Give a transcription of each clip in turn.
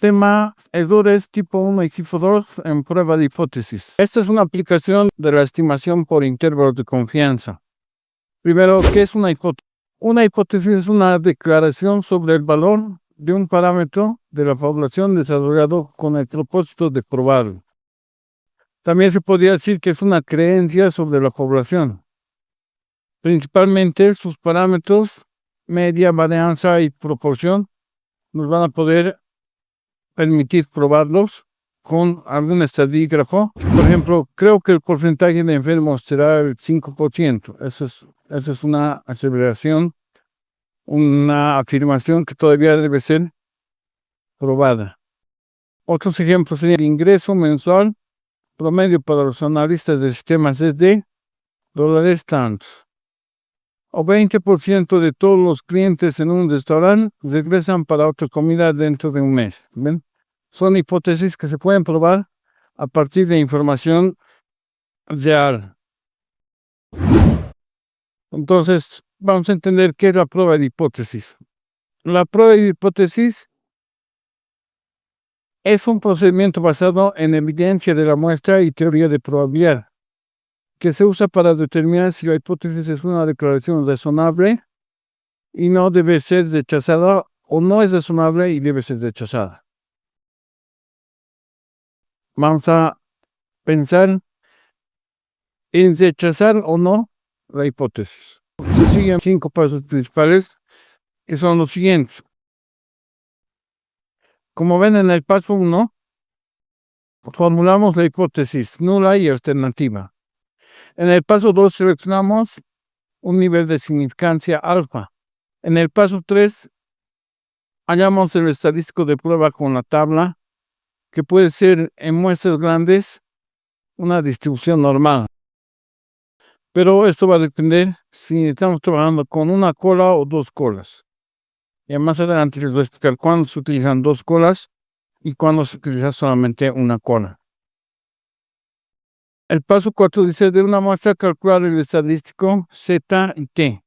Tema errores tipo 1 y tipo 2 en prueba de hipótesis. Esta es una aplicación de la estimación por intervalos de confianza. Primero, ¿qué es una hipótesis? Una hipótesis es una declaración sobre el valor de un parámetro de la población desarrollado con el propósito de probarlo. También se podría decir que es una creencia sobre la población. Principalmente sus parámetros, media, varianza y proporción, nos van a poder permitir probarlos con algún estadígrafo. Por ejemplo, creo que el porcentaje de enfermos será el 5%. Esa es una aseveración, una afirmación que todavía debe ser probada. Otros ejemplos serían el ingreso mensual promedio para los analistas de sistemas es de dólares tantos. O 20% de todos los clientes en un restaurante regresan para otra comida dentro de un mes. ¿Ven? Son hipótesis que se pueden probar a partir de información real. Entonces, vamos a entender qué es la prueba de hipótesis. La prueba de hipótesis es un procedimiento basado en evidencia de la muestra y teoría de probabilidad, que se usa para determinar si la hipótesis es una declaración razonable y no debe ser rechazada, o no es razonable y debe ser rechazada. Vamos a pensar en rechazar o no la hipótesis. Se siguen 5 pasos principales, que son los siguientes. Como ven en el paso 1, formulamos la hipótesis nula y alternativa. En el paso 2 seleccionamos un nivel de significancia alfa. En el paso 3 hallamos el estadístico de prueba con la tabla, que puede ser en muestras grandes una distribución normal. Pero esto va a depender si estamos trabajando con una cola o 2 colas. Y más adelante les voy a explicar cuándo se utilizan 2 colas y cuándo se utiliza solamente una cola. El paso 4 dice: de una muestra calcular el estadístico Z y T.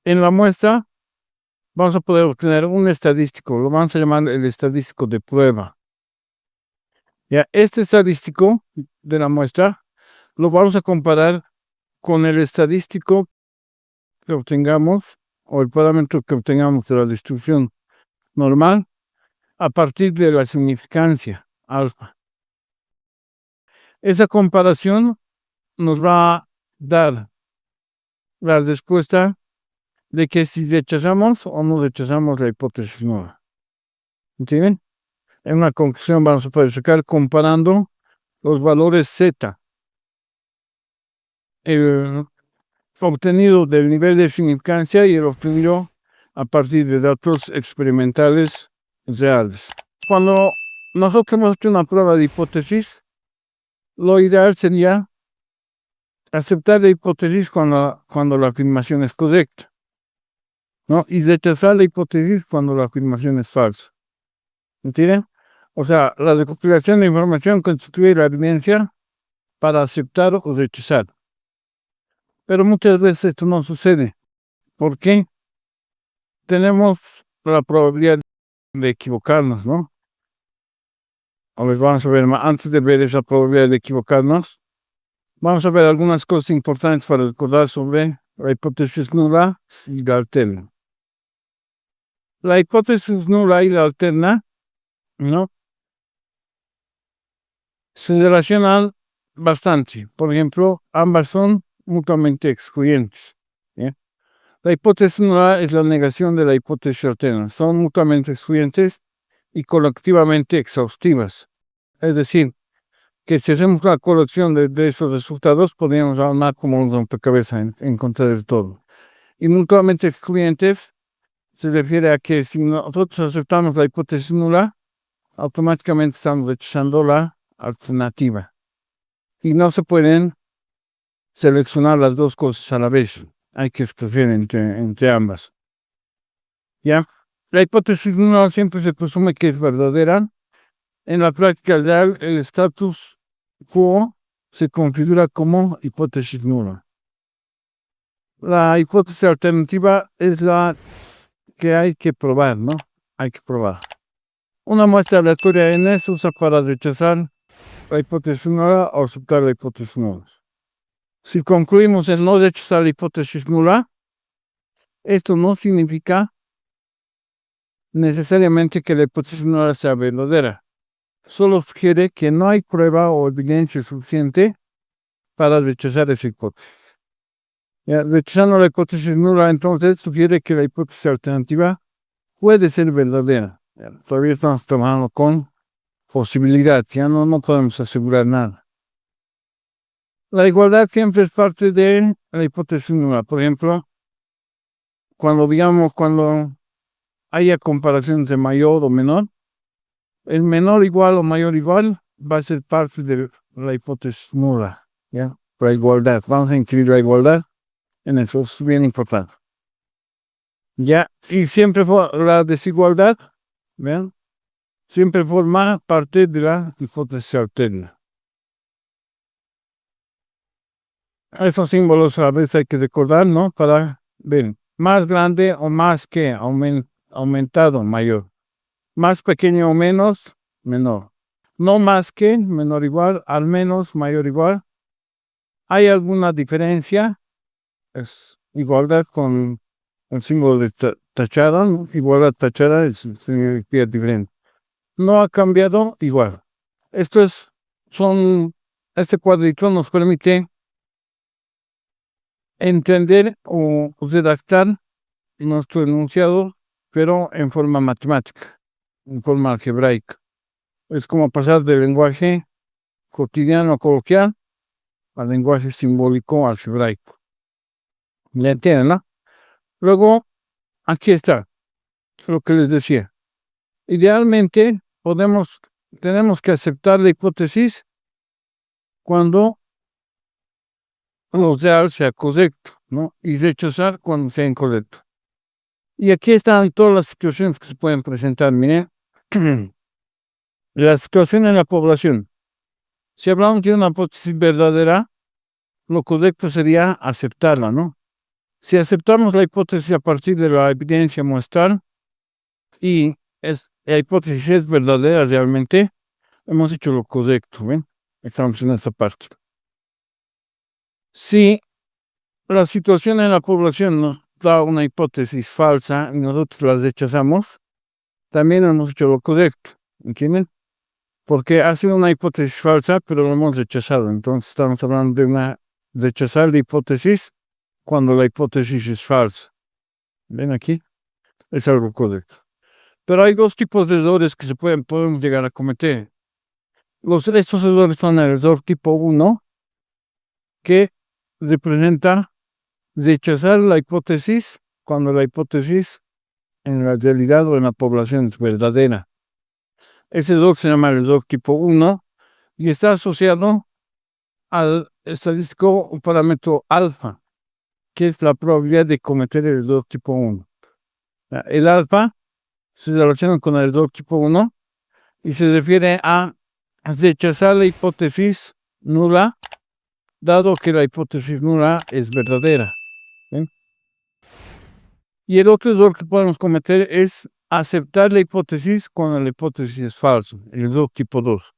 En la muestra vamos a poder obtener un estadístico, lo vamos a llamar el estadístico de prueba. Ya, este estadístico de la muestra lo vamos a comparar con el estadístico que obtengamos, o el parámetro que obtengamos de la distribución normal, a partir de la significancia alfa. Esa comparación nos va a dar la respuesta de que si rechazamos o no rechazamos la hipótesis nueva. ¿Entienden? En una conclusión vamos a poder sacar comparando los valores Z obtenido del nivel de significancia y el obtenido a partir de datos experimentales reales. Cuando nosotros hemos hecho una prueba de hipótesis, lo ideal sería aceptar la hipótesis cuando la afirmación es correcta, ¿no? Y rechazar la hipótesis cuando la afirmación es falsa. ¿Entienden? O sea, la recopilación de información constituye la evidencia para aceptar o rechazar. Pero muchas veces esto no sucede. ¿Por qué? Tenemos la probabilidad de equivocarnos, ¿no? A ver, vamos a ver, antes de ver esa probabilidad de equivocarnos, vamos a ver algunas cosas importantes para recordar sobre la hipótesis nula y la alterna. La hipótesis nula y la alterna, ¿no?, se relacionan bastante. Por ejemplo, ambas son mutuamente excluyentes. ¿Sí? La hipótesis nula es la negación de la hipótesis alterna. Son mutuamente excluyentes y colectivamente exhaustivas. Es decir, que si hacemos la colección de esos resultados, podríamos armar como un rompecabezas en contra de todo. Y mutuamente excluyentes se refiere a que si nosotros aceptamos la hipótesis nula, automáticamente estamos rechazando la alternativa. Y no se pueden seleccionar las dos cosas a la vez. Hay que escoger entre ambas. ¿Ya? La hipótesis nula siempre se presume que es verdadera. En la práctica real, el status quo se configura como hipótesis nula. La hipótesis alternativa es la que hay que probar, ¿no? Hay que probar. Una muestra aleatoria N se usa para rechazar la hipótesis nula o aceptar la hipótesis nula. Si concluimos en no rechazar la hipótesis nula, esto no significa necesariamente que la hipótesis nula sea verdadera. Solo sugiere que no hay prueba o evidencia suficiente para rechazar esa hipótesis. Rechazando la hipótesis nula, entonces sugiere que la hipótesis alternativa puede ser verdadera. Todavía estamos trabajando con posibilidad, ya no podemos asegurar nada. La igualdad siempre es parte de la hipótesis nula. Por ejemplo, cuando haya comparaciones de mayor o menor, el menor igual o mayor igual va a ser parte de la hipótesis nula. ¿Ya? La igualdad. Vamos a incluir la igualdad en eso, es bien importante. ¿Ya? Y siempre la desigualdad, ¿vean? Siempre forma parte de la hipótesis alterna. Esos símbolos a veces hay que recordar, ¿no? Para ver, más grande o más que aumentado, mayor. Más pequeño o menos, menor. No más que, menor igual, al menos, mayor igual. ¿Hay alguna diferencia? Es igualdad con el símbolo de tachada, ¿no? Igualdad tachada es significa diferente. No ha cambiado, igual. Este cuadrito nos permite entender o redactar nuestro enunciado, pero en forma matemática, en forma algebraica. Es como pasar del lenguaje cotidiano coloquial al lenguaje simbólico algebraico. ¿Ya entienden, no? Luego, aquí está lo que les decía. Idealmente, tenemos que aceptar la hipótesis cuando lo real sea correcto, ¿no? Y rechazar cuando sea incorrecto. Y aquí están todas las situaciones que se pueden presentar. Miren, la situación en la población. Si hablamos de una hipótesis verdadera, lo correcto sería aceptarla, ¿no? Si aceptamos la hipótesis a partir de la evidencia muestral y la hipótesis es verdadera realmente, hemos hecho lo correcto, ¿ven? Estamos en esta parte. Si la situación en la población nos da una hipótesis falsa y nosotros la rechazamos, también hemos hecho lo correcto, ¿entienden? Porque ha sido una hipótesis falsa, pero lo hemos rechazado. Entonces estamos hablando de rechazar la hipótesis cuando la hipótesis es falsa. ¿Ven aquí? Es algo correcto. Pero hay dos tipos de errores que podemos llegar a cometer. Estos errores son el error tipo 1, que representa rechazar la hipótesis cuando la hipótesis en la realidad o en la población es verdadera. Ese error se llama el error tipo 1 y está asociado al estadístico un parámetro alfa, que es la probabilidad de cometer el error tipo 1. El alfa se relaciona con el error tipo 1 y se refiere a rechazar la hipótesis nula, dado que la hipótesis nula es verdadera. ¿Ven? Y el otro error que podemos cometer es aceptar la hipótesis cuando la hipótesis es falsa, el error tipo 2.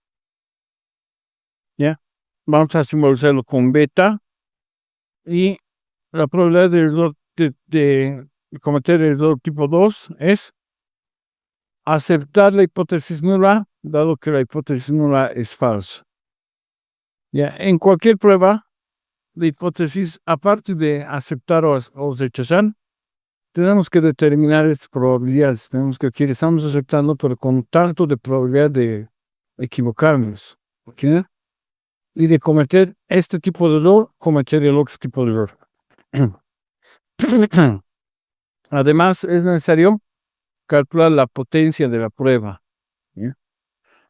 ¿Ya? Vamos a simbolizarlo con beta y la probabilidad de cometer el error tipo 2 es aceptar la hipótesis nula, dado que la hipótesis nula es falsa. ¿Ya? En cualquier prueba de hipótesis, aparte de aceptar o rechazar, tenemos que determinar estas probabilidades. Tenemos que decir, estamos aceptando, pero con tanto de probabilidad de equivocarnos. ¿Okay? Y de cometer este tipo de error, cometer el otro tipo de error. Además, es necesario calcular la potencia de la prueba. ¿Sí?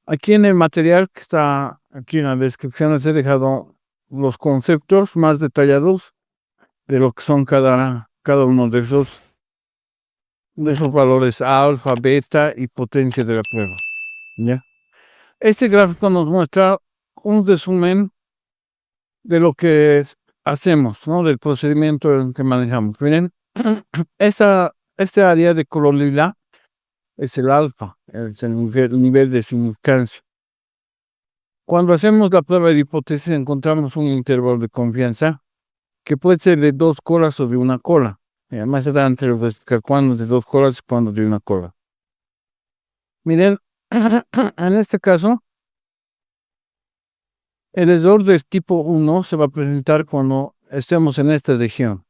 Aquí en el material que está aquí en la descripción les he dejado los conceptos más detallados de lo que son cada uno de esos valores alfa, beta y potencia de la prueba. ¿Ya? Este gráfico nos muestra un resumen de lo que hacemos, ¿no? Del procedimiento que manejamos. Miren, esta área de color lila es el alfa, es el nivel de significancia. Cuando hacemos la prueba de hipótesis encontramos un intervalo de confianza que puede ser de 2 colas o de una cola. Más adelante les voy a explicar cuándo es de 2 colas y cuándo de una cola. Miren, en este caso, el error de tipo 1 se va a presentar cuando estemos en esta región.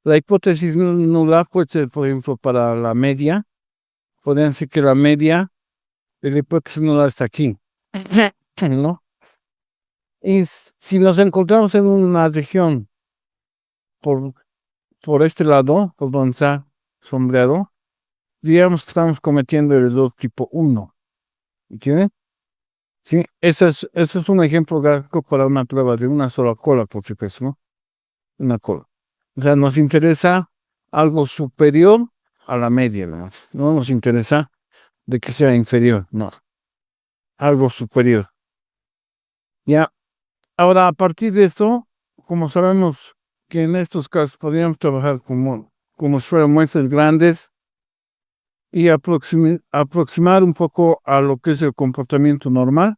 La hipótesis nula puede ser, por ejemplo, para la media. Podrían decir que la media de la hipótesis nula está aquí, ¿no? Y si nos encontramos en una región por este lado, por donde está sombreado, digamos que estamos cometiendo el error tipo 1. ¿Entienden? Sí, ese es un ejemplo gráfico para una prueba de una sola cola, por supuesto, ¿no? Una cola. O sea, nos interesa algo superior a la media, ¿verdad? No nos interesa de que sea inferior, no. Algo superior. Ya. Ahora, a partir de esto, como sabemos que en estos casos podríamos trabajar como si fueran muestras grandes y aproximar un poco a lo que es el comportamiento normal,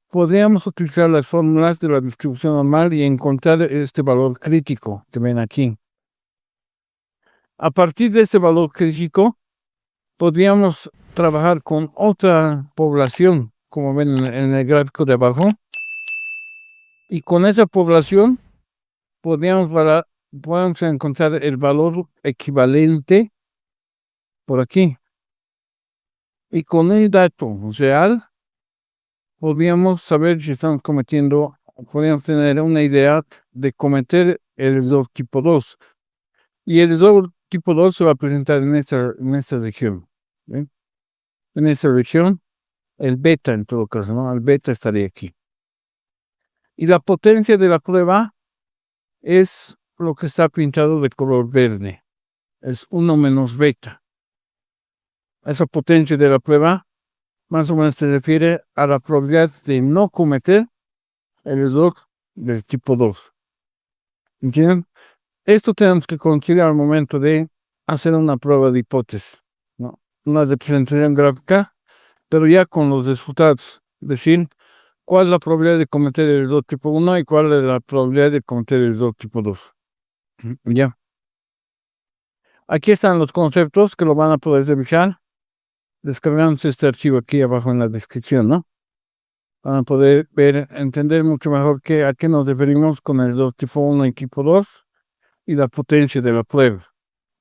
podríamos utilizar las fórmulas de la distribución normal y encontrar este valor crítico que ven aquí. A partir de este valor crítico, podríamos trabajar con otra población, como ven en el gráfico de abajo, y con esa población podríamos encontrar el valor equivalente por aquí. Y con el dato real, podríamos saber si estamos podríamos tener una idea de cometer el error tipo 2. Y el error tipo 2 se va a presentar en esta región. ¿Ven? En esta región, el beta en todo caso, ¿no? El beta estaría aquí. Y la potencia de la prueba es lo que está pintado de color verde. Es 1 menos beta. Esa potencia de la prueba más o menos se refiere a la probabilidad de no cometer el error del tipo 2. ¿Entienden? Esto tenemos que considerar al momento de hacer una prueba de hipótesis, ¿no? Una representación gráfica, pero ya con los resultados. Es decir, cuál es la probabilidad de cometer el error tipo 1 y cuál es la probabilidad de cometer el error tipo 2. Ya. Aquí están los conceptos que lo van a poder revisar. Descargamos este archivo aquí abajo en la descripción, ¿no? Van a poder entender mucho mejor a qué nos referimos con el error tipo 1 y tipo 2 y la potencia de la prueba.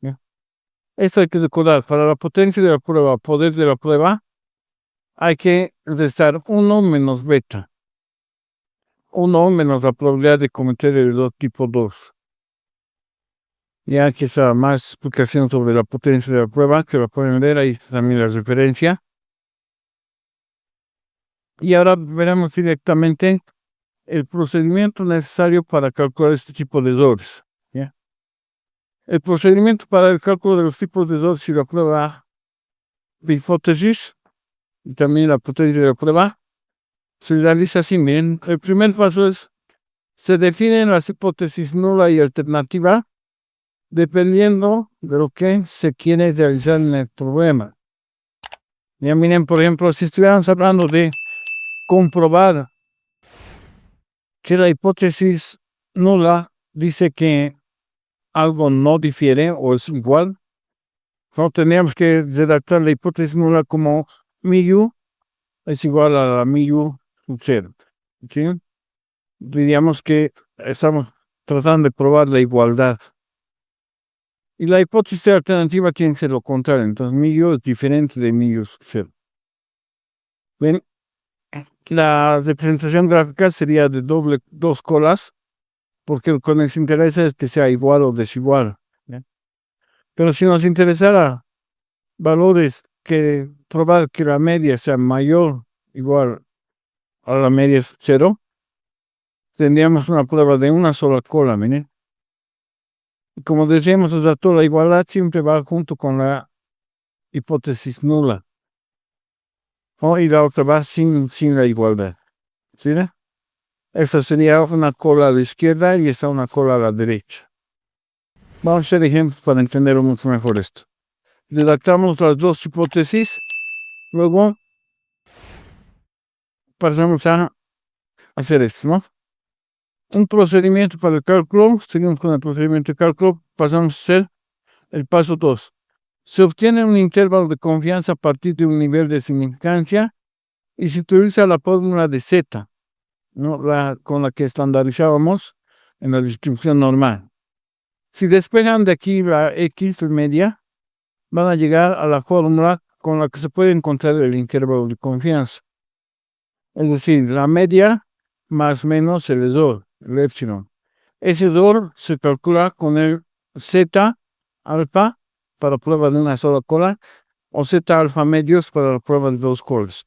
¿Ya? Esto hay que recordar, para la potencia de la prueba, poder de la prueba, hay que restar 1 menos beta. 1 menos la probabilidad de cometer el error tipo 2. Ya aquí está más explicación sobre la potencia de la prueba, que la pueden ver, ahí también la referencia. Y ahora veremos directamente el procedimiento necesario para calcular este tipo de errores. ¿Ya? El procedimiento para el cálculo de los tipos de errores y la prueba de hipótesis y también la potencia de la prueba se realiza así. Miren, el primer paso es: se definen las hipótesis nula y alternativa dependiendo de lo que se quiere realizar en el problema. Ya miren, por ejemplo, si estuviéramos hablando de comprobar que la hipótesis nula dice que algo no difiere o es igual, no teníamos que redactar la hipótesis nula como mu es igual a la mu sub 0. ¿Sí? Diríamos que estamos tratando de probar la igualdad. Y la hipótesis alternativa tiene que ser lo contrario. Entonces, mu es diferente de mu sub 0. ¿Ven? La representación gráfica sería de 2 colas, porque lo que nos interesa es que sea igual o desigual. ¿Ya? Pero si nos interesara valores que probar que la media sea mayor o igual a la media sub 0, tendríamos una prueba de una sola cola, miren. Como decíamos, la igualdad siempre va junto con la hipótesis nula. Y la otra va sin la igualdad. ¿Sí? Esta sería una cola a la izquierda y esta una cola a la derecha. Vamos a hacer ejemplos para entender mucho mejor esto. redactamos las dos hipótesis, luego pasamos a hacer esto, ¿no? Un procedimiento para el cálculo, seguimos con el procedimiento de cálculo, pasamos a hacer el paso 2. Se obtiene un intervalo de confianza a partir de un nivel de significancia y se utiliza la fórmula de Z, ¿no? Con la que estandarizábamos en la distribución normal. Si despejan de aquí la X media, van a llegar a la fórmula con la que se puede encontrar el intervalo de confianza. Es decir, la media más menos el error, el epsilon. Ese error se calcula con el Z alfa para prueba de una sola cola o Z alfa medios para la prueba de dos colas.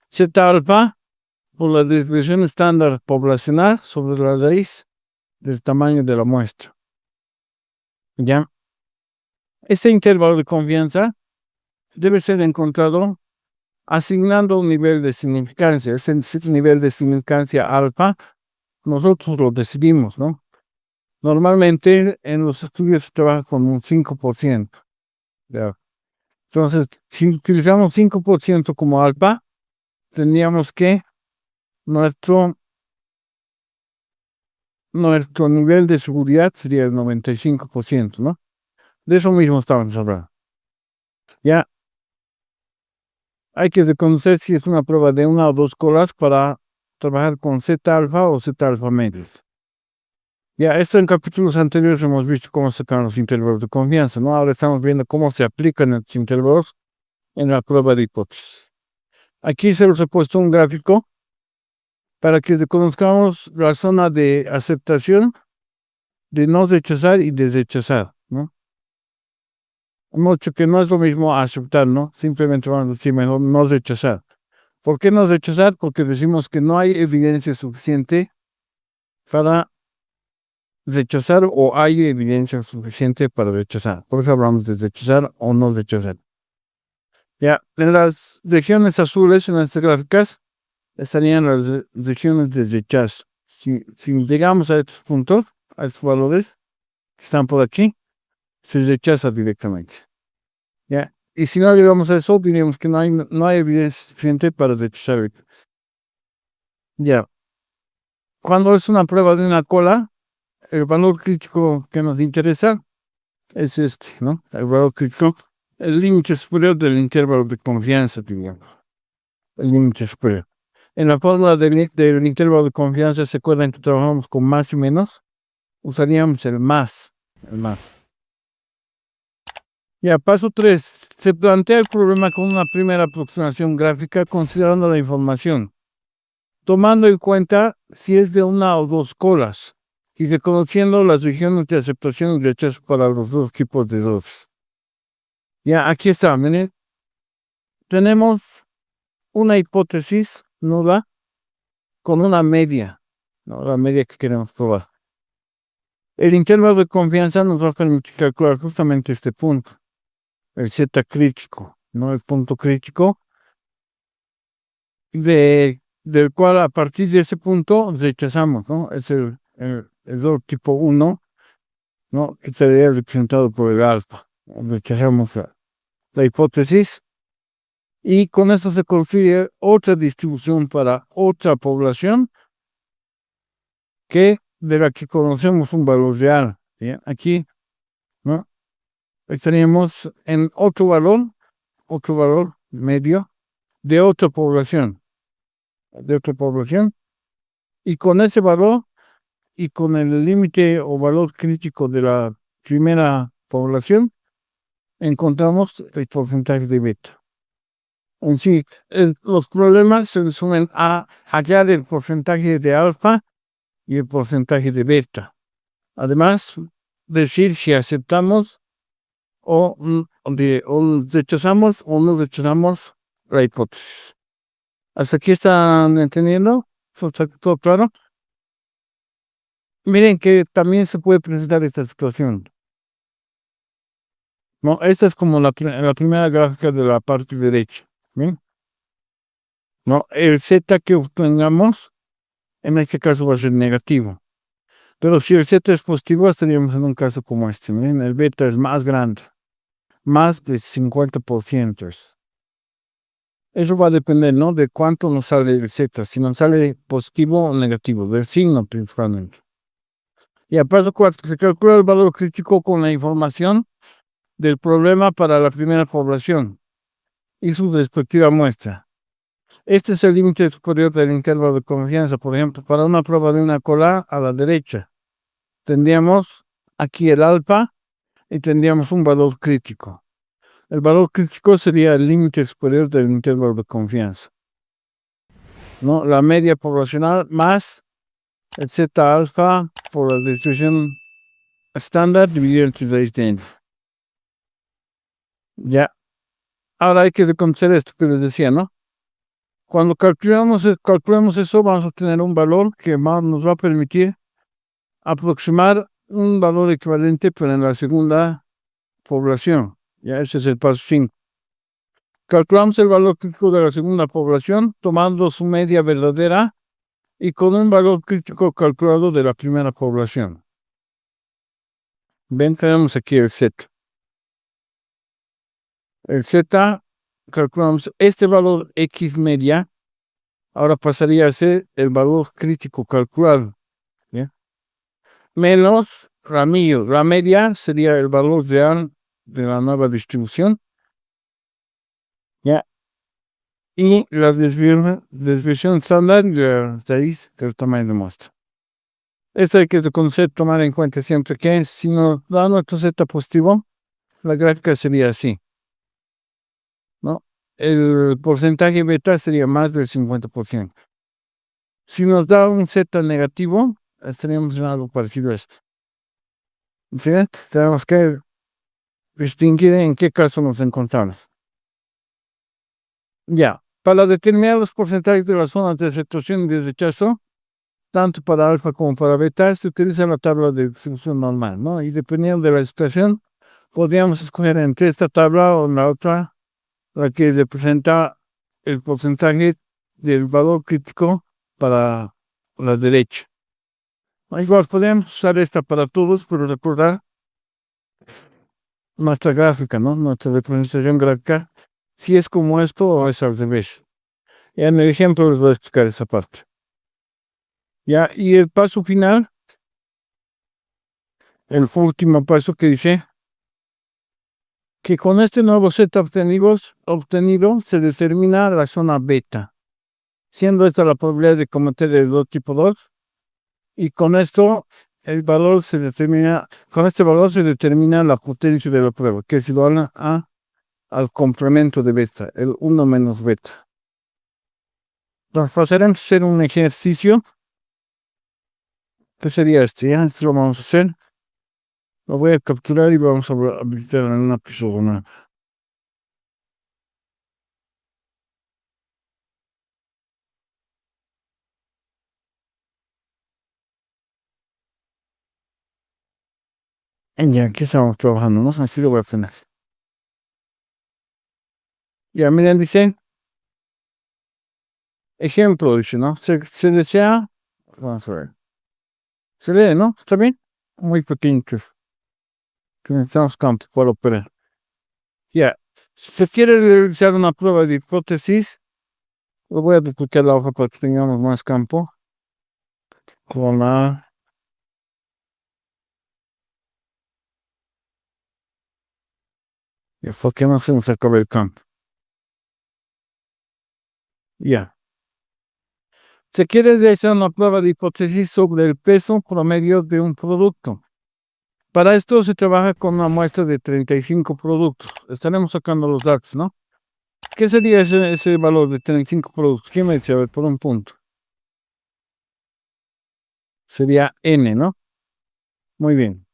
Z alfa por la distribución estándar poblacional sobre la raíz del tamaño de la muestra. ¿Ya? Este intervalo de confianza debe ser encontrado asignando un nivel de significancia. Ese nivel de significancia alfa, nosotros lo decidimos, ¿no? Normalmente en los estudios se trabaja con un 5%. ¿Ya? Entonces, si utilizamos 5% como alfa, tendríamos que nuestro nivel de seguridad sería el 95%, ¿no? De eso mismo estamos hablando. Ya hay que reconocer si es una prueba de una o dos colas para trabajar con Z alfa o Z alfa medios. Ya, esto en capítulos anteriores hemos visto cómo sacar los intervalos de confianza, ¿no? Ahora estamos viendo cómo se aplican estos intervalos en la prueba de hipótesis. Aquí se los he puesto un gráfico para que reconozcamos la zona de aceptación, de no rechazar y de rechazar, ¿no? Hemos dicho que no es lo mismo aceptar, ¿no? Simplemente vamos a decir mejor no rechazar. ¿Por qué no rechazar? Porque decimos que no hay evidencia suficiente para rechazar o hay evidencia suficiente para rechazar. Por eso hablamos de rechazar o no rechazar. Ya, en las regiones azules, en las gráficas, estarían las regiones de rechazo. Si llegamos a estos puntos, a estos valores que están por aquí, se rechaza directamente. ¿Ya? Y si no llegamos a eso, diríamos que no hay evidencia suficiente para rechazar. Ya. Cuando es una prueba de una cola, el valor crítico que nos interesa es este, ¿no? El valor crítico, el límite superior del intervalo de confianza, digamos. El límite superior. En la fórmula del intervalo de confianza, ¿se acuerdan que trabajamos con más y menos? Usaríamos el más. Ya, paso 3. Se plantea el problema con una primera aproximación gráfica considerando la información, tomando en cuenta si es de una o dos colas y reconociendo las regiones de aceptación y rechazo para los dos tipos de errores. Ya, aquí está, miren. Tenemos una hipótesis nuda con una media, ¿no? La media que queremos probar. El intervalo de confianza nos va a permitir calcular justamente este punto, el Z crítico, ¿no? El punto crítico del cual a partir de ese punto rechazamos, ¿no? Es el error tipo 1, ¿no? Que sería representado por el alfa. Rechazamos la hipótesis y con eso se consigue otra distribución para otra población de la que conocemos un valor real. ¿Sí? Aquí, ¿no? Estaríamos en otro valor medio de otra población, y con ese valor y con el límite o valor crítico de la primera población, encontramos el porcentaje de beta. En sí, los problemas se resumen a hallar el porcentaje de alfa y el porcentaje de beta. Además, decir si aceptamos o rechazamos o no rechazamos la hipótesis. ¿Hasta aquí están entendiendo? ¿Está todo claro? Miren que también se puede presentar esta situación. No, esta es como la primera gráfica de la parte derecha. ¿Bien? No, el Z que obtengamos, en este caso va a ser negativo. Pero si el Z es positivo, estaríamos en un caso como este. ¿Bien? El beta es más grande. más de 50%. Eso va a depender, ¿no? De cuánto nos sale el Z, si nos sale positivo o negativo, del signo principalmente. Y aparte, se calcula el valor crítico con la información del problema para la primera población y su respectiva muestra. Este es el límite superior del intervalo de confianza. Por ejemplo, para una prueba de una cola a la derecha, tendríamos aquí el alfa y tendríamos un valor crítico. El valor crítico sería el límite superior del intervalo de confianza, ¿no? La media poblacional más el Z alfa por la distribución estándar dividido entre 6 de n. Ya. Ahora hay que reconocer esto que les decía, ¿no? Cuando calculamos eso, vamos a tener un valor que nos va a permitir aproximar un valor equivalente, pero en la segunda población. Ya, ese es el paso 5. Calculamos el valor crítico de la segunda población tomando su media verdadera y con un valor crítico calculado de la primera población. Ven, tenemos aquí el Z. El Z, calculamos este valor X media, ahora pasaría a ser el valor crítico calculado. ¿Ya? Menos ramillo. La media sería el valor real de la nueva distribución. ¿Ya? Y la desviación estándar de raíz del tamaño de muestra. Esto hay que reconocer, tomar en cuenta siempre que si nos da nuestro Z positivo, la gráfica sería así, ¿no? El porcentaje beta sería más del 50%. Si nos da un Z negativo, estaríamos en algo parecido a esto. Fíjate, tenemos que distinguir en qué caso nos encontramos. Ya, para determinar los porcentajes de las zonas de aceptación y de rechazo, tanto para alfa como para beta, se utiliza la tabla de distribución normal, ¿no? Y dependiendo de la situación, podríamos escoger entre esta tabla o la otra, la que representa el porcentaje del valor crítico para la derecha. Igual podemos usar esta para todos, pero recordar nuestra gráfica, ¿no? Nuestra representación gráfica, si es como esto o es al revés. Ya en el ejemplo les voy a explicar esa parte. Ya, y el paso final, el último paso que dice que con este nuevo Z obtenido se determina la zona beta, siendo esta la probabilidad de cometer el 2 tipo 2, y con esto el valor se determina, con este valor se determina la potencia de la prueba, que es igual al complemento de beta, el 1 menos beta. Entonces, pasaremos a hacer un ejercicio, que sería este, ya, esto lo vamos a hacer. Lo voy a capturar y vamos a habilitar en una pizarra. Ya, aquí estamos trabajando, ¿no? Así lo voy a tener. Ya, miren, dice, ejemplo, dice, ¿no? Se desea, vamos a ver. Se lee, ¿no? ¿Está bien? Muy pequeñitos. Que necesitamos campo para operar. Ya, se quiere realizar una prueba de hipótesis. Lo voy a duplicar la hoja para que tengamos más campo. Con la... Ya, ¿por qué no hacemos acá el campo? Ya. Se quiere realizar una prueba de hipótesis sobre el peso promedio de un producto. Para esto se trabaja con una muestra de 35 productos. Estaremos sacando los datos, ¿no? ¿Qué sería ese valor de 35 productos? ¿Quién me dice? A ver, por un punto. Sería N, ¿no? Muy bien.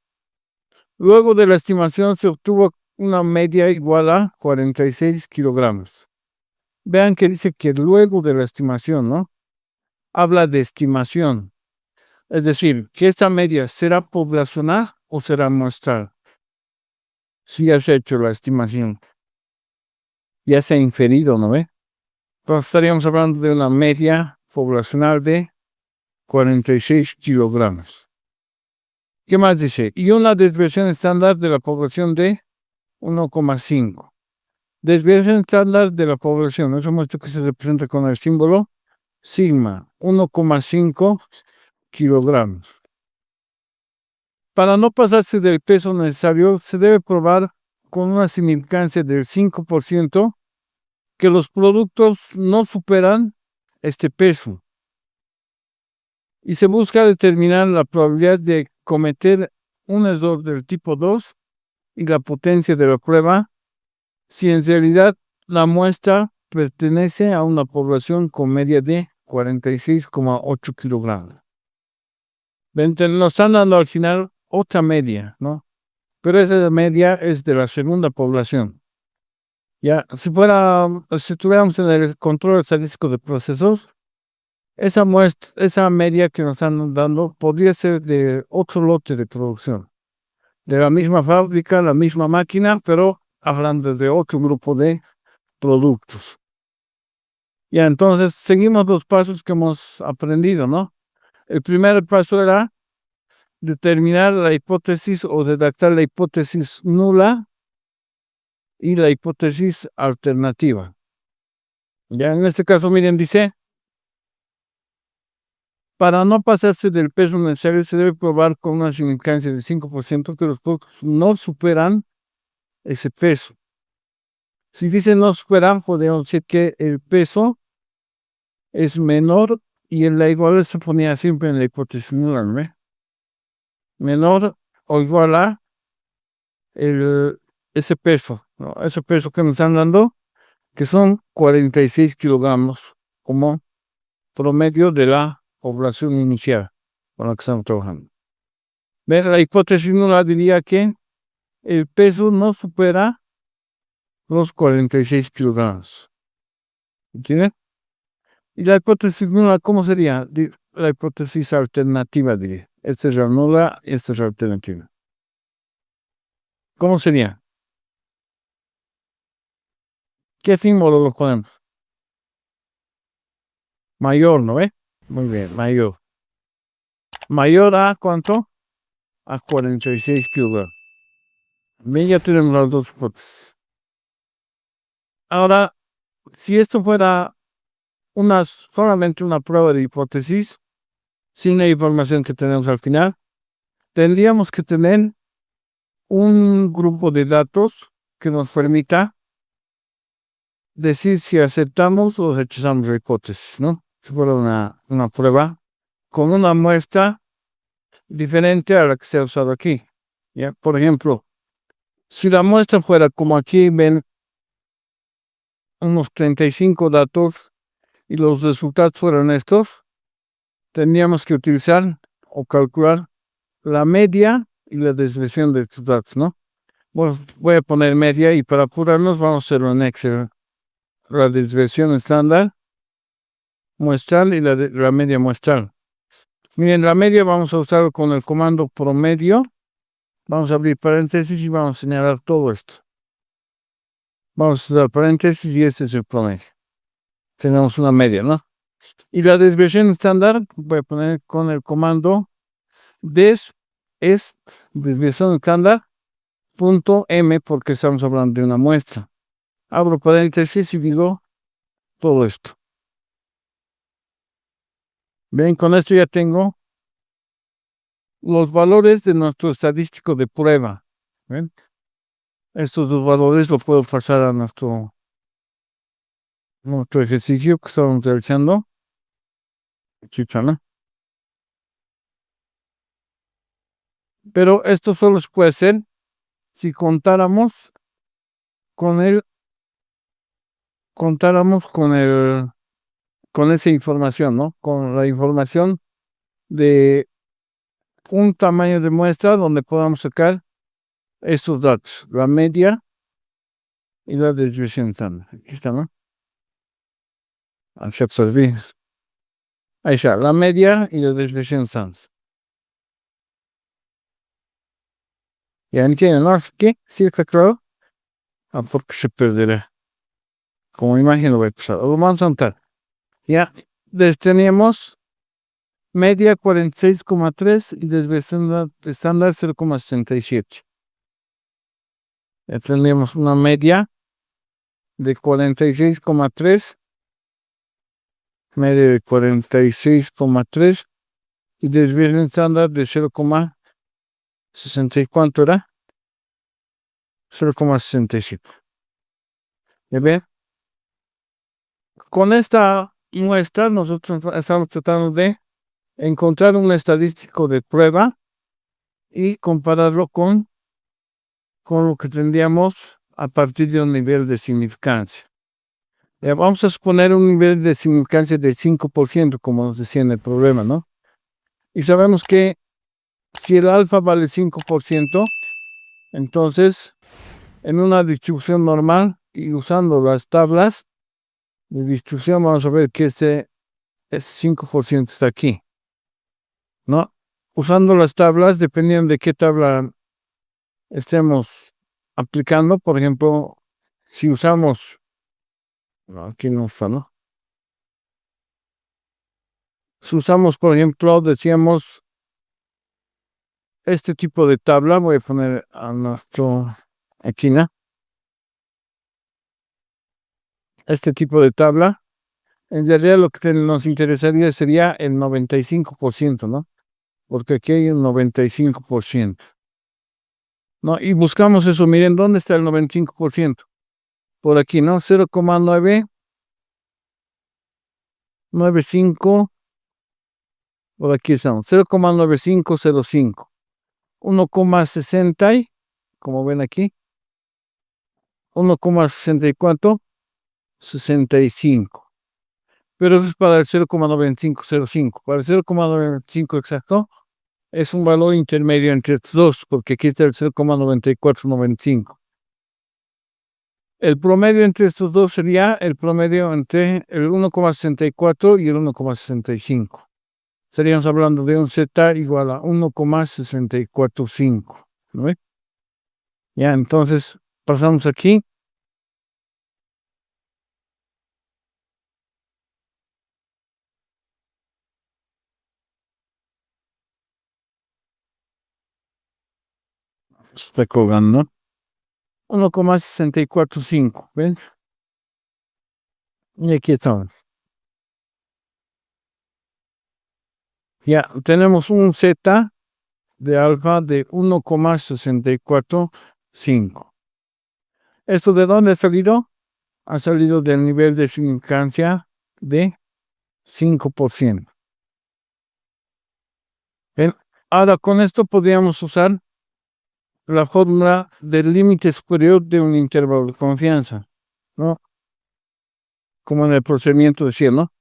Luego de la estimación se obtuvo una media igual a 46 kilogramos. Vean que dice que luego de la estimación, ¿no? Habla de estimación. Es decir, que esta media será poblacional o será muestral. Si ya se ha hecho la estimación, ya se ha inferido, ¿no ve? Entonces estaríamos hablando de una media poblacional de 46 kilogramos. ¿Qué más dice? Y una desviación estándar de la población de 1,5. Desviación estándar de la población. Eso muestra que se representa con el símbolo sigma, 1,5 kilogramos. Para no pasarse del peso necesario, se debe probar con una significancia del 5% que los productos no superan este peso. Y se busca determinar la probabilidad de cometer un error del tipo 2 y la potencia de la prueba si en realidad la muestra pertenece a una población con media de 46,8 kilogramos. Nos están dando al final otra media, ¿no? Pero esa media es de la segunda población. Ya, si tuviéramos en el control estadístico de procesos, esa media que nos están dando podría ser de otro lote de producción. De la misma fábrica, la misma máquina, pero hablando de otro grupo de productos. Ya, entonces seguimos los pasos que hemos aprendido, ¿no? El primer paso era determinar la hipótesis o redactar la hipótesis nula y la hipótesis alternativa. Ya en este caso, miren, dice, para no pasarse del peso necesario se debe probar con una significancia del 5% que los productos no superan ese peso. Si dice no superan, podemos decir que el peso es menor y en la igualdad se ponía siempre en la hipótesis nula, ¿no? Menor o igual a ese peso, ¿no? Ese peso que nos están dando, que son 46 kilogramos como promedio de la población inicial con la que estamos trabajando. La hipótesis nula diría que el peso no supera los 46 kilogramos. ¿Entienden? Y la hipótesis nula, ¿cómo sería? La hipótesis alternativa, diría. Esta es la nula y esta es la alternativa. ¿Cómo sería? ¿Qué símbolo lo ponemos? Mayor, ¿no ve? Muy bien, mayor. Mayor a ¿cuánto? A 46 kilogramos. Bien, ya tenemos las dos hipótesis. Ahora, si esto fuera solamente una prueba de hipótesis, sin la información que tenemos al final, tendríamos que tener un grupo de datos que nos permita decir si aceptamos o rechazamos la hipótesis, ¿no? Si fuera una prueba con una muestra diferente a la que se ha usado aquí. ¿Ya? Por ejemplo, si la muestra fuera como aquí ven unos 35 datos y los resultados fueran estos, tendríamos que utilizar o calcular la media y la desviación de estos datos, ¿no? Voy a poner media y para apurarnos vamos a hacer un Excel. La desviación estándar muestral y la media muestral. Miren, la media vamos a usar con el comando promedio. Vamos a abrir paréntesis y vamos a señalar todo esto. Vamos a usar paréntesis y este es el promedio. Tenemos una media, ¿no? Y la desviación estándar voy a poner con el comando desviación estándar .m porque estamos hablando de una muestra. Abro paréntesis y digo todo esto. Ven, con esto ya tengo los valores de nuestro estadístico de prueba. ¿Ven? Estos dos valores los puedo pasar a nuestro ejercicio que estamos realizando. Pero esto solo se puede hacer si contáramos con esa información, ¿no? Con la información de un tamaño de muestra donde podamos sacar estos datos, la media y la desviación estándar. Aquí está, ¿no? Ahí está, la media y la desviación estándar. ¿Ya entienden, no? ¿Qué? ¿Sí está claro? Porque se perderá. Como imagen lo voy a pasar. Lo vamos a anotar. Ya, teníamos media 46,3 y desviación estándar 0,67. Ya tendríamos una media de 46,3, media de 46,3 y desviación estándar de 0,60. ¿Cuánto era? 0,65. ¿Ya ven? Con esta muestra nosotros estamos tratando de encontrar un estadístico de prueba y compararlo con lo que tendríamos a partir de un nivel de significancia. Ya vamos a suponer un nivel de significancia de 5%, como nos decía en el problema, ¿no? Y sabemos que si el alfa vale 5%, entonces en una distribución normal y usando las tablas de distribución vamos a ver que ese 5% está aquí, ¿no? Usando las tablas, dependiendo de qué tabla estemos aplicando, por ejemplo, si usamos, aquí no está, ¿no? Si usamos, por ejemplo, decíamos este tipo de tabla, voy a poner a nuestro aquí, ¿no? Este tipo de tabla, en realidad lo que nos interesaría sería el 95%, ¿no? Porque aquí hay un 95%. ¿No? Y buscamos eso, miren, ¿dónde está el 95%? Por aquí, ¿no? 0,995, por aquí estamos, 0,9505, 1,60, como ven aquí, 1,64, 65. Pero eso es para el 0,9505. Para el 0,95 exacto, es un valor intermedio entre estos dos, porque aquí está el 0,9495. El promedio entre estos dos sería el promedio entre el 1,64 y el 1,65. Estaríamos hablando de un Z igual a 1,645. ¿No ve? Ya, entonces pasamos aquí. Está colgando. 1,645. ¿Ven? Y aquí estamos. Ya, tenemos un Z de alfa de 1,645. ¿Esto de dónde ha salido? Ha salido del nivel de significancia de 5%. ¿Ven? Ahora, con esto podríamos usar la fórmula del límite superior de un intervalo de confianza, ¿no? Como en el procedimiento decía, ¿no?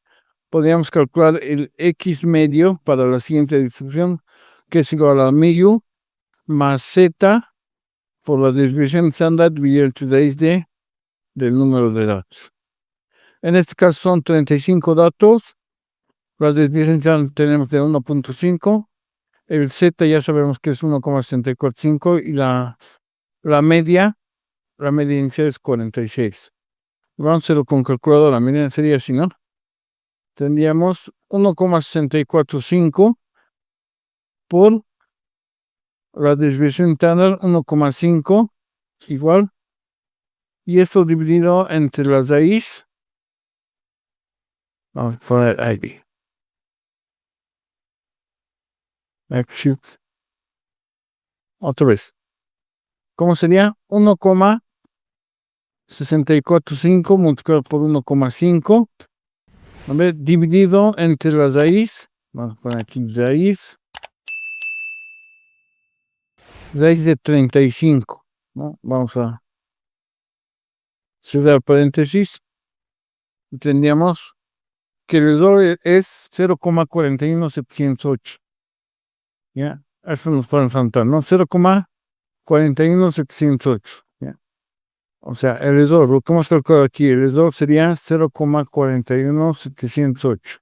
Podríamos calcular el X medio para la siguiente distribución, que es igual a mu más Z por la desviación estándar dividido entre raíz del número de datos. En este caso son 35 datos. La desviación estándar tenemos de 1.5. El Z ya sabemos que es 1,645 y la media inicial es 46. Vamos a hacerlo con calculadora. Miren, sería así, ¿no? Tendríamos 1,645 por la desviación estándar 1,5 igual. Y esto dividido entre la raíz. Vamos a poner ahí. Otra vez. ¿Cómo sería? 1,645 multiplicado por 1,5. A ver, dividido entre la raíz. Vamos a poner aquí raíz de 35. ¿No? Vamos a cerrar paréntesis. Tendríamos que el error es 0,41708. ¿Ya? Eso nos puede faltar, ¿no? 0,41708. ¿Ya? O sea, el error, lo que hemos calculado aquí, el error sería 0,41708.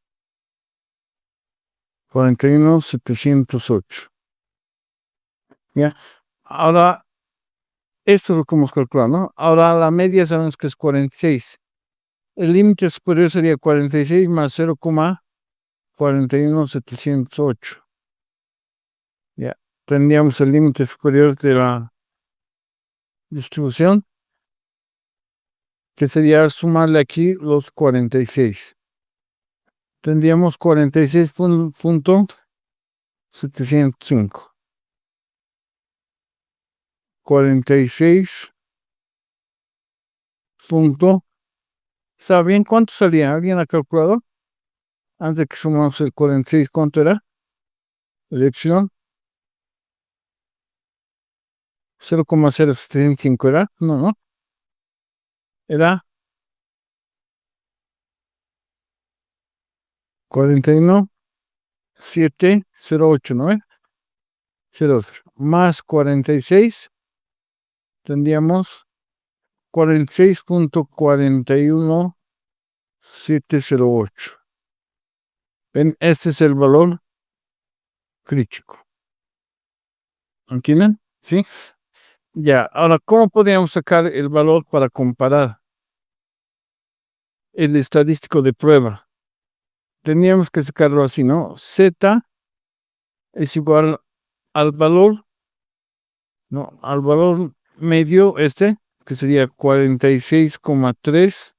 41708. ¿Ya? Ahora, esto es lo que hemos calculado, ¿no? Ahora la media sabemos que es 46. El límite superior sería 46 más 0,41708. Ya, tendríamos el límite superior de la distribución, que sería sumarle aquí los 46. Tendríamos 46.705. 46. ¿Sabe bien cuánto salía? ¿Alguien ha calculado? Antes de que sumamos el 46, ¿cuánto era? Elección. 0,075 era. No. Era 41,708, ¿no? 0 más 46. Tendríamos 46.41708. ¿Ven? Este es el valor crítico. ¿Entienden? ¿Sí? Ya, ahora, ¿cómo podríamos sacar el valor para comparar el estadístico de prueba? Teníamos que sacarlo así, ¿no? Z es igual al valor, ¿no? Al valor medio que sería 46,3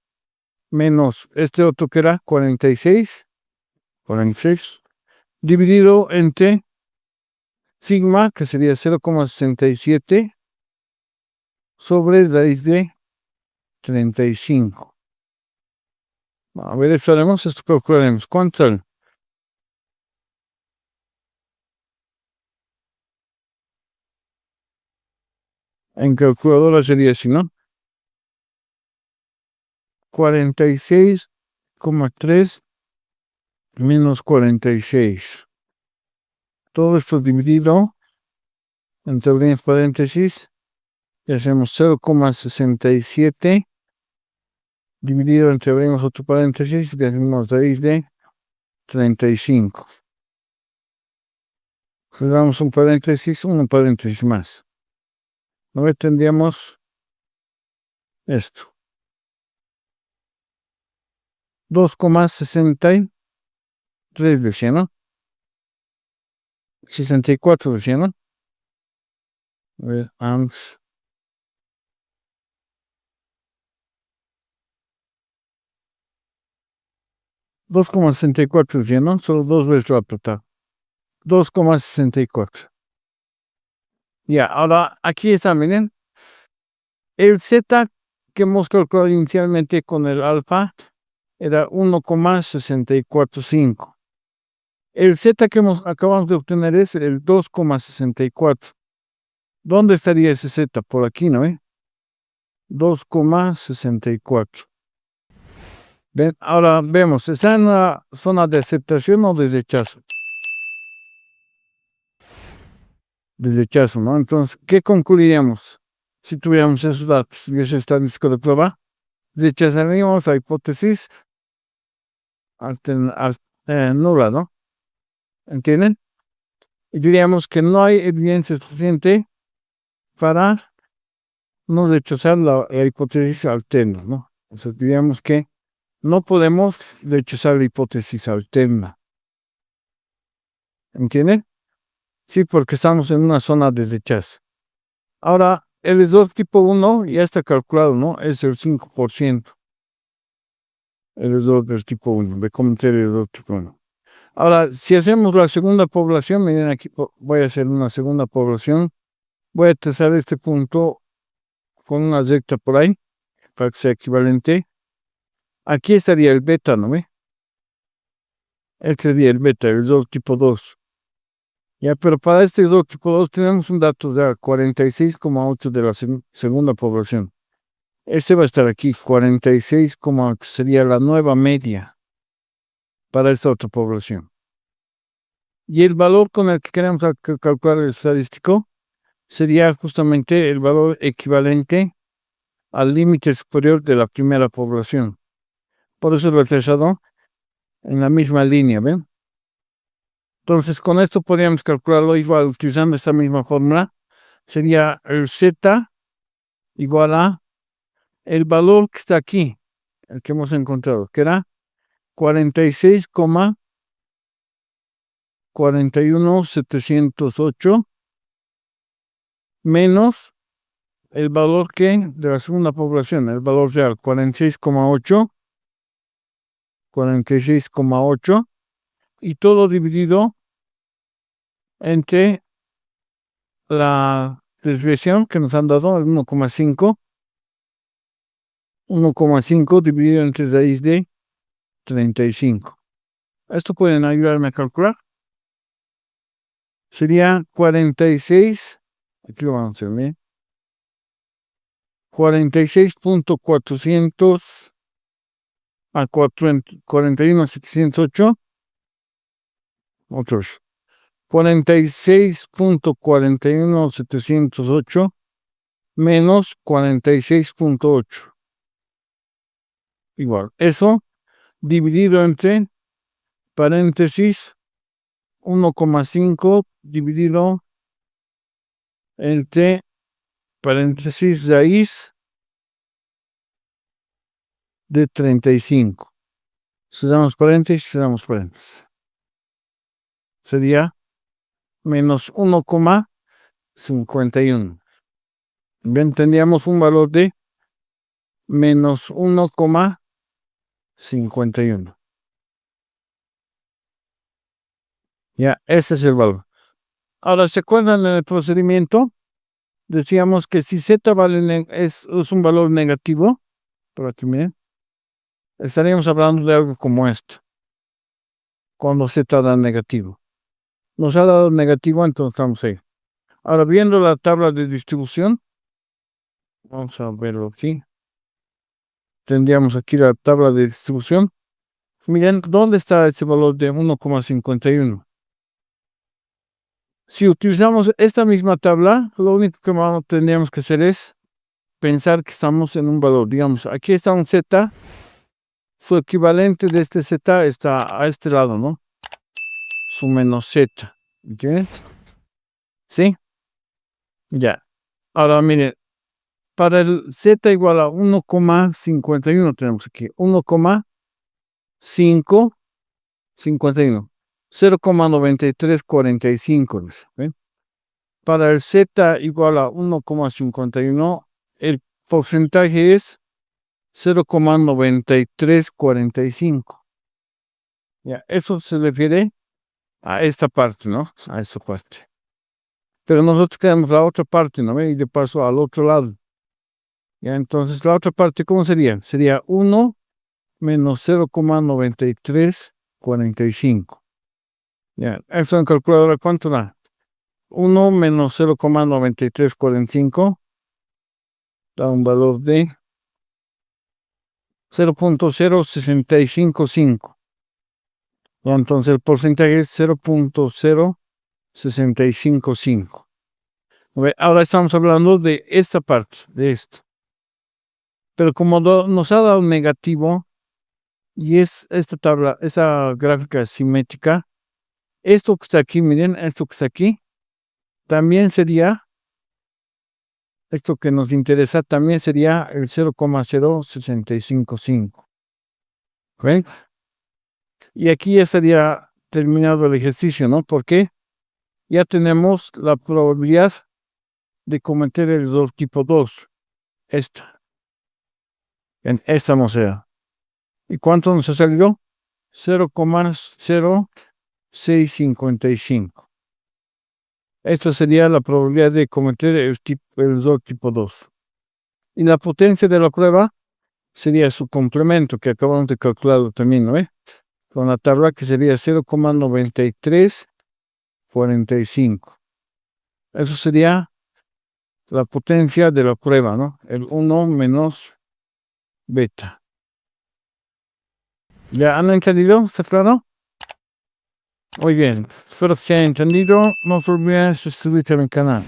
menos este otro que era 46, dividido entre sigma, que sería 0,67 sobre raíz de 35. A ver, esto haremos, esto calcularemos. ¿Cuánto sale? En calculadora sería así, ¿no? 46,3 menos 46. Todo esto dividido entre paréntesis. Y hacemos 0,67 dividido entre abrimos otro paréntesis y hacemos raíz de 35. Cerramos un paréntesis más. Ahora tendríamos esto. 2,63 decía, ¿no? 64 decía, ¿no? A ver, AMS. $2,64 decía, ¿no? Solo dos veces lo he apretado. 2,64. Ya, ahora aquí está, miren. El Z que hemos calculado inicialmente con el alfa era 1,645. El Z que acabamos de obtener es el 2,64. ¿Dónde estaría ese Z? Por aquí, ¿no? 2,64. ¿Ven? Ahora vemos, ¿está en la zona de aceptación o de rechazo? De rechazo, ¿no? Entonces, ¿qué concluiríamos si tuviéramos esos datos y ese estadístico de prueba? Rechazaríamos la hipótesis nula, ¿no? ¿Entienden? Y diríamos que no hay evidencia suficiente para no rechazar la hipótesis alterna, ¿no? O sea, diríamos que no podemos rechazar la hipótesis alterna. ¿Entienden? Sí, porque estamos en una zona de rechazo. Ahora, el error tipo 1 ya está calculado, ¿no? Es el 5%. El error del tipo 1, de cometer el error tipo 1. Ahora, si hacemos la segunda población, miren aquí, voy a hacer una segunda población. Voy a trazar este punto con una recta por ahí, para que sea equivalente. Aquí estaría el beta, ¿no ve? Este sería el beta, el error tipo 2. Ya, pero para este error tipo 2 tenemos un dato de 46,8 de la segunda población. Este va a estar aquí, 46,8, sería la nueva media para esta otra población. Y el valor con el que queremos calcular el estadístico sería justamente el valor equivalente al límite superior de la primera población. Por eso lo he trazado en la misma línea, ¿ven? Entonces, con esto podríamos calcularlo igual, utilizando esta misma fórmula. Sería el Z igual a el valor que está aquí, el que hemos encontrado, que era 46,41708 menos el valor que de la segunda población, el valor real, 46,8, y todo dividido entre la desviación que nos han dado, el 1,5. 1,5 dividido entre raíz de 35. Esto pueden ayudarme a calcular. Sería 46, aquí lo vamos a hacer bien, 46.400 a 41.708, otros 46.41708 menos 46.8. Igual, eso dividido entre paréntesis 1,5 dividido entre paréntesis raíz de 35. Cerramos paréntesis. Sería menos 1,51. Bien, tendríamos un valor de menos 1,51. Ya, ese es el valor. Ahora, ¿se acuerdan en el procedimiento? Decíamos que si z es un valor negativo, por aquí miren, estaríamos hablando de algo como esto, cuando z da negativo. Nos ha dado negativo, entonces estamos ahí. Ahora, viendo la tabla de distribución, vamos a verlo aquí. Tendríamos aquí la tabla de distribución. Miren, ¿dónde está ese valor de 1,51? Si utilizamos esta misma tabla, lo único que tendríamos que hacer es pensar que estamos en un valor. Digamos, aquí está un z, su equivalente de este z está a este lado, ¿no? Su menos z. ¿Ok? ¿Sí? Ya. Ahora, miren, para el z igual a 1,51 tenemos aquí 1,551. 0,9345. ¿Ven? Para el z igual a 1,51, el porcentaje es 0,9345. Ya, eso se refiere a esta parte, ¿no? A esta parte. Pero nosotros queremos la otra parte, ¿no? Y de paso al otro lado. Ya, entonces la otra parte, ¿cómo sería? Sería 1 menos 0,9345. Ya, eso en calculadora, ¿cuánto da? 1 menos 0,9345 da un valor de 0,0655. Entonces el porcentaje es 0,0655. Ahora estamos hablando de esta parte, de esto. Pero como nos ha dado negativo, y es esta tabla, esa gráfica simétrica, esto que está aquí, miren, esto que está aquí, también sería, esto que nos interesa, también sería el 0,0655. ¿Ven? Y aquí ya sería terminado el ejercicio, ¿no? Porque ya tenemos la probabilidad de cometer el error tipo 2. Esta. En esta mosea. ¿Y cuánto nos ha salido? 0,0655. Esta sería la probabilidad de cometer el error tipo 2. Y la potencia de la prueba sería su complemento que acabamos de calcular también, ¿no? Con la tabla que sería 0,9345. Eso sería la potencia de la prueba, ¿no? El 1 menos beta. ¿Ya han entendido? ¿Está claro? Muy bien. Espero que se haya entendido. No olviden suscribirse a mi canal.